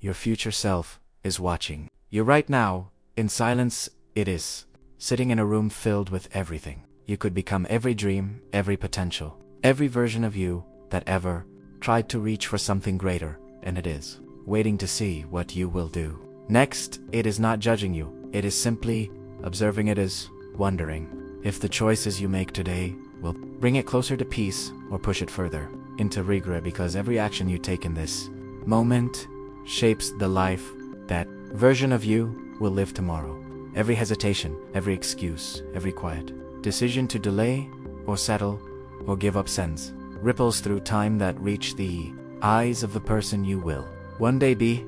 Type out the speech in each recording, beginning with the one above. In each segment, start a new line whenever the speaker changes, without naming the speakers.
Your future self is watching you right now. In silence, it is sitting in a room filled with everything. You could become every dream, every potential, every version of you that ever tried to reach for something greater, and it is waiting to see what you will do. Next, it is not judging you. It is simply observing. It is wondering if the choices you make today will bring it closer to peace or push it further into regret, because every action you take in this moment shapes the life that version of you will live tomorrow. Every hesitation, every excuse, every quiet decision to delay or settle or give up sends ripples through time that reach the eyes of the person you will one day be,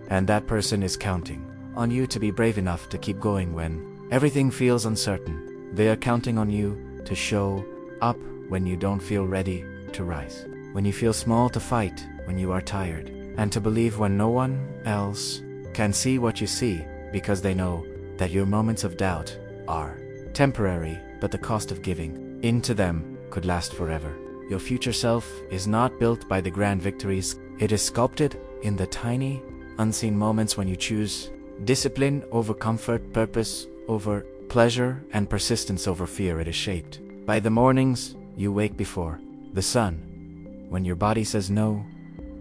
and that person is counting on you to be brave enough to keep going when everything feels uncertain. They are counting on you to show up when you don't feel ready to rise, when you feel small, to fight when you are tired, and to believe when no one else can see what you see, because they know that your moments of doubt are temporary, but the cost of giving into them could last forever. Your future self is not built by the grand victories. It is sculpted in the tiny, unseen moments when you choose discipline over comfort, purpose over pleasure, and persistence over fear. It is shaped by the mornings you wake before the sun, when your body says no,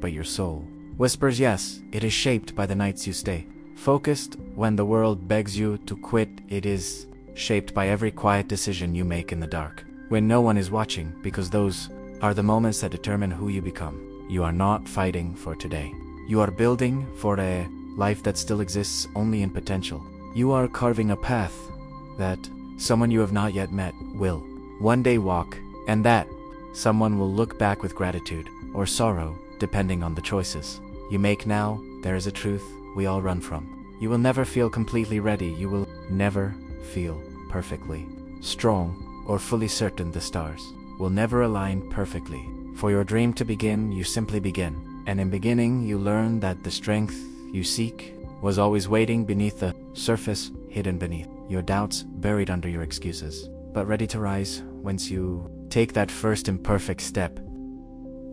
but your soul whispers yes. It is shaped by the nights you stay focused when the world begs you to quit. It is shaped by every quiet decision you make in the dark, when no one is watching, because those are the moments that determine who you become. You are not fighting for today. You are building for a life that still exists only in potential. You are carving a path that someone you have not yet met will one day walk, and that someone will look back with gratitude or sorrow, depending on the choices you make now. There is a truth we all run from. You will never feel completely ready. You will never feel perfectly strong or fully certain. The stars will never align perfectly for your dream to begin. You simply begin, and in beginning you learn that the strength you seek was always waiting beneath the surface, hidden beneath your doubts, buried under your excuses, but ready to rise once you take that first imperfect step.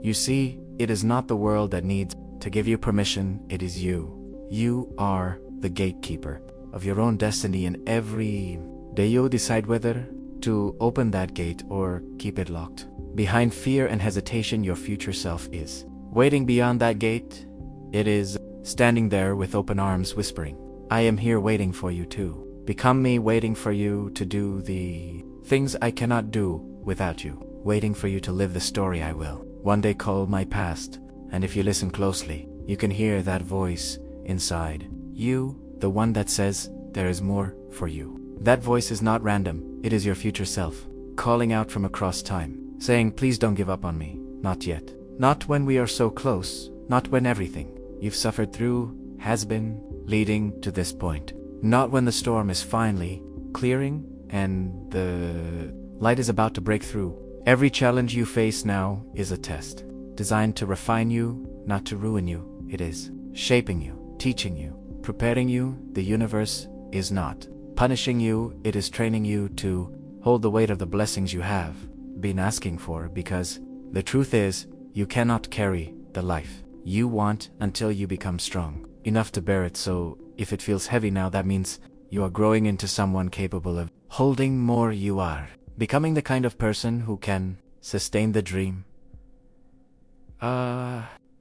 You see, it is not the world that needs to give you permission. It is you. You are the gatekeeper of your own destiny, and every day you decide whether to open that gate or keep it locked. Behind fear and hesitation, your future self is waiting beyond that gate. It is standing there with open arms, whispering, I am here waiting for you to become me, waiting for you to do the things I cannot do without you, waiting for you to live the story I will one day call my past. And if you listen closely, you can hear that voice inside you, the one that says there is more for you. That voice is not random. It is your future self calling out from across time, saying, please don't give up on me. Not yet. Not when we are so close. Not when everything you've suffered through has been leading to this point. Not when the storm is finally clearing and the light is about to break through. Every challenge you face now is a test, designed to refine you, not to ruin you. It is shaping you, teaching you, preparing you. The universe is not punishing you. It is training you to hold the weight of the blessings you have been asking for, because the truth is, you cannot carry the life you want until you become strong enough to bear it. So if it feels heavy now, that means you are growing into someone capable of holding more. You are becoming the kind of person who can sustain the dream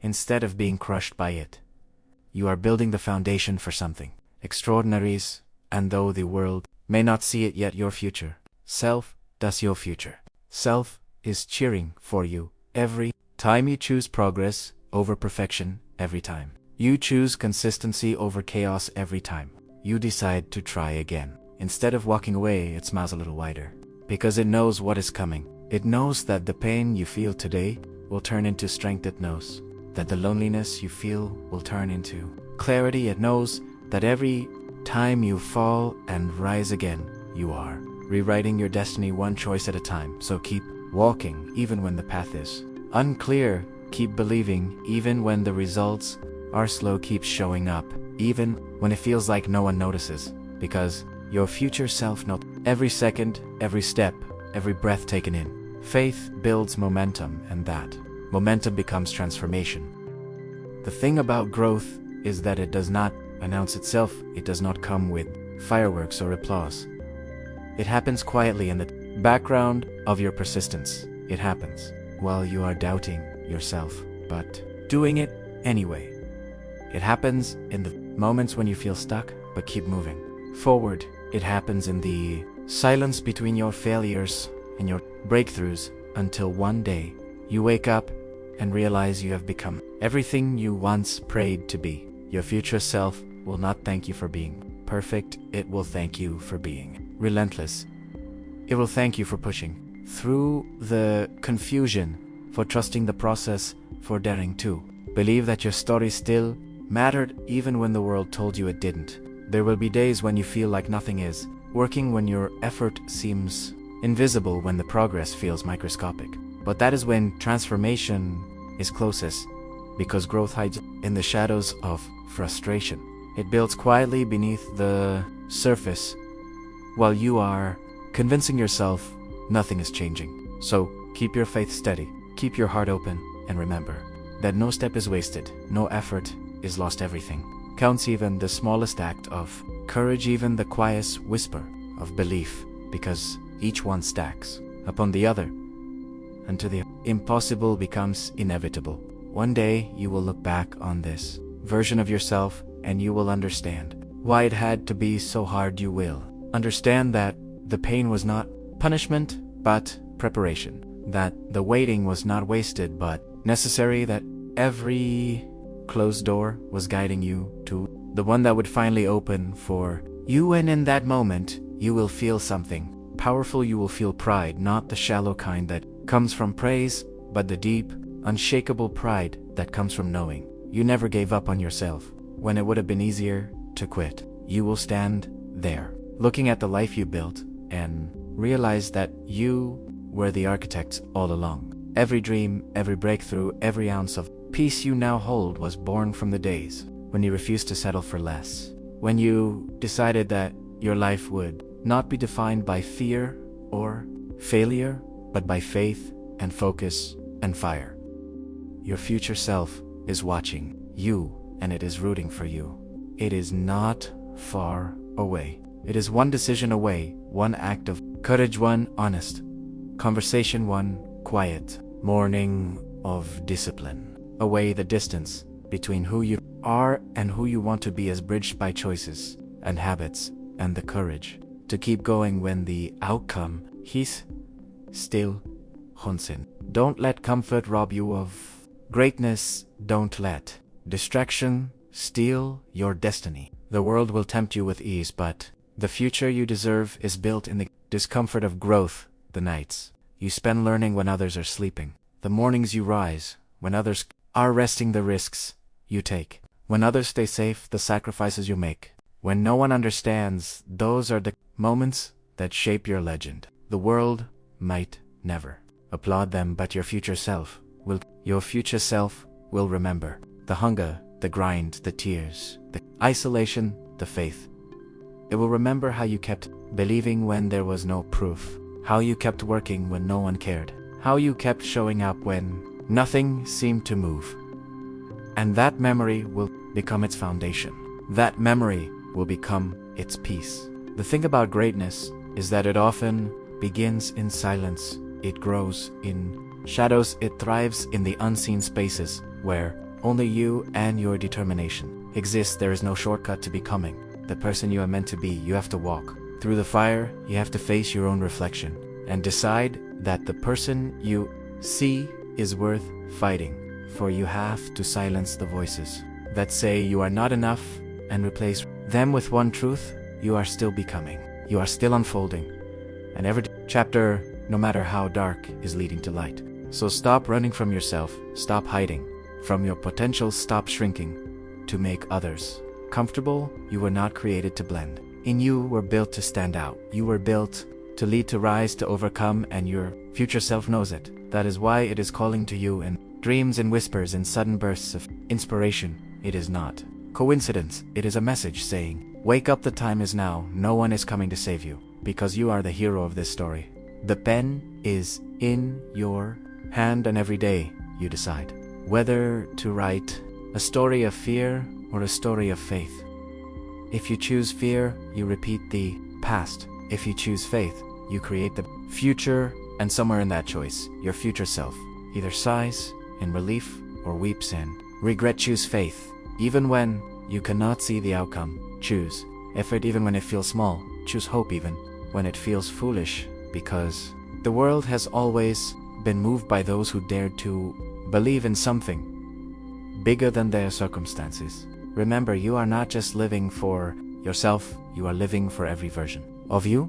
instead of being crushed by it. You are building the foundation for something extraordinary, and though the world may not see it yet, your future self does. Your future self is cheering for you every time you choose progress over perfection, every time you choose consistency over chaos, every time you decide to try again. Instead of walking away, it smiles a little wider, because it knows what is coming. It knows that the pain you feel today will turn into strength. It knows that the loneliness you feel will turn into clarity. It knows that every time you fall and rise again, you are rewriting your destiny one choice at a time. So keep walking even when the path is unclear. Keep believing even when the results are slow. Keep showing up even when it feels like no one notices, because your future self knows every second, every step, every breath taken in. Faith builds momentum, and that momentum becomes transformation. The thing about growth is that it does not announce itself. It does not come with fireworks or applause. It happens quietly in the background of your persistence. It happens while you are doubting yourself, but doing it anyway. It happens in the moments when you feel stuck, but keep moving forward. It happens in the silence between your failures and your breakthroughs, until one day you wake up and realize you have become everything you once prayed to be. Your future self will not thank you for being perfect. It will thank you for being relentless. It will thank you for pushing through the confusion, for trusting the process, for daring to believe that your story still mattered even when the world told you it didn't. There will be days when you feel like nothing is working, when your effort seems invisible, when the progress feels microscopic. But that is when transformation is closest, because growth hides in the shadows of frustration. It builds quietly beneath the surface while you are convincing yourself nothing is changing. So keep your faith steady, keep your heart open, and remember that no step is wasted, no effort is lost. Everything counts, even the smallest act of courage, even the quietest whisper of belief, because each one stacks upon the other until the impossible becomes inevitable. One day you will look back on this version of yourself and you will understand why it had to be so hard. You will understand that the pain was not punishment, but preparation. That the waiting was not wasted, but necessary. That every closed door was guiding you to the one that would finally open for you. And in that moment, you will feel something powerful. You will feel pride, not the shallow kind that comes from praise, but the deep, unshakable pride that comes from knowing you never gave up on yourself when it would have been easier to quit. You will stand there, looking at the life you built, and realize that you were the architects all along. Every dream, every breakthrough, every ounce of peace you now hold was born from the days when you refused to settle for less, when you decided that your life would not be defined by fear or failure, but by faith and focus and fire. Your future self is watching you, and it is rooting for you. It is not far away. It is one decision away, one act of courage, one honest conversation, one quiet morning of discipline away. The distance between who you are and who you want to be is bridged by choices and habits and the courage to keep going when the outcome is still uncertain. Don't let comfort rob you of greatness. Don't let distraction steal your destiny. The world will tempt you with ease, but the future you deserve is built in the discomfort of growth. The nights you spend learning when others are sleeping, the mornings you rise when others are resting, the risks you take when others stay safe, the sacrifices you make when no one understands, those are the moments that shape your legend. The world might never applaud them, but your future self will. Your future self will remember the hunger, the grind, the tears, the isolation, the faith. It will remember how you kept believing when there was no proof, how you kept working when no one cared, how you kept showing up when nothing seemed to move. And that memory will become its foundation. That memory will become its peace. The thing about greatness is that it often begins in silence. It grows in shadows. It thrives in the unseen spaces where only you and your determination exist. There is no shortcut to becoming the person you are meant to be. You have to walk through the fire. You have to face your own reflection and decide that the person you see is worth fighting for. You have to silence the voices that say you are not enough and replace them with one truth: you are still becoming. You are still unfolding. And every chapter, no matter how dark, is leading to light. So stop running from yourself. Stop hiding from your potential. Stop shrinking to make others comfortable. You were not created to blend in. You were built to stand out. You were built to lead, to rise, to overcome, and your future self knows it. That is why it is calling to you in dreams, in whispers, in sudden bursts of inspiration. It is not coincidence. It is a message saying, wake up, the time is now. No one is coming to save you, because you are the hero of this story. The pen is in your hand, and every day you decide whether to write a story of fear or a story of faith. If you choose fear, you repeat the past. If you choose faith, you create the future, and somewhere in that choice, your future self either sighs in relief or weeps in regret. Choose faith, even when you cannot see the outcome. Choose effort even when it feels small. Choose hope even when it feels foolish, because the world has always been moved by those who dared to believe in something bigger than their circumstances. Remember, you are not just living for yourself, you are living for every version of you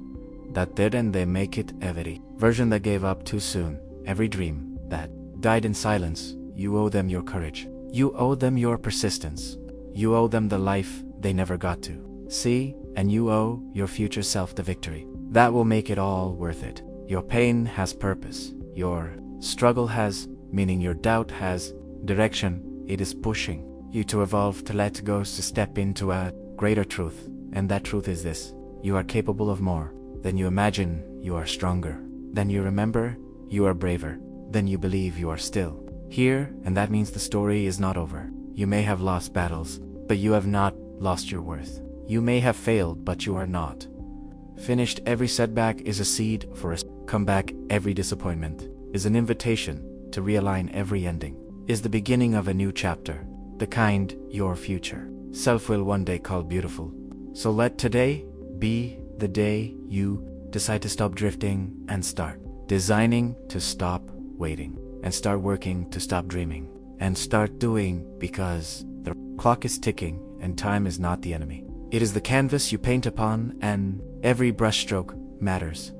that did and they make it, every version that gave up too soon, every dream that died in silence. You owe them your courage. You owe them your persistence. You owe them the life they never got to see, and you owe your future self the victory that will make it all worth it. Your pain has purpose. Your struggle has meaning. Your doubt has direction. It is pushing you to evolve, to let go, to step into a greater truth. And that truth is this: you are capable of more than you imagine. You are stronger than you remember. You are braver than you believe. You are still here, and that means the story is not over. You may have lost battles, but you have not lost your worth. You may have failed, but you are not finished. Every setback is a seed for a comeback. Every disappointment is an invitation to realign. Every ending is the beginning of a new chapter, the kind your future self will one day call beautiful. So let today be the day you decide to stop drifting and start designing, to stop waiting and start working, to stop dreaming and start doing, because the clock is ticking and time is not the enemy. It is the canvas you paint upon, and every brushstroke matters.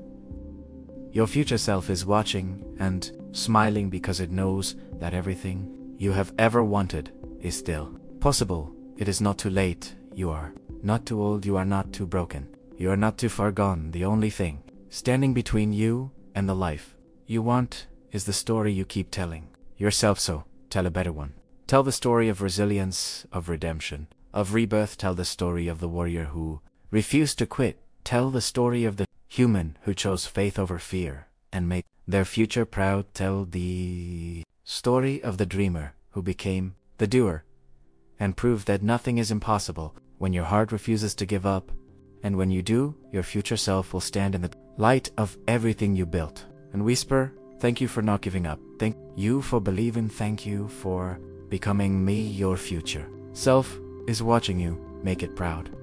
Your future self is watching and smiling because it knows that everything you have ever wanted is still possible. It is not too late. You are not too old. You are not too broken. You are not too far gone. The only thing standing between you and the life you want is the story you keep telling yourself. So tell a better one. Tell the story of resilience, of redemption, of rebirth. Tell the story of the warrior who refused to quit. Tell the story of the human who chose faith over fear and made their future proud. Tell the story of the dreamer who became the doer and proved that nothing is impossible when your heart refuses to give up. And when you do, your future self will stand in the light of everything you built and whisper, thank you for not giving up. Thank you for believing. Thank you for becoming me. Your future self is watching you. Make it proud.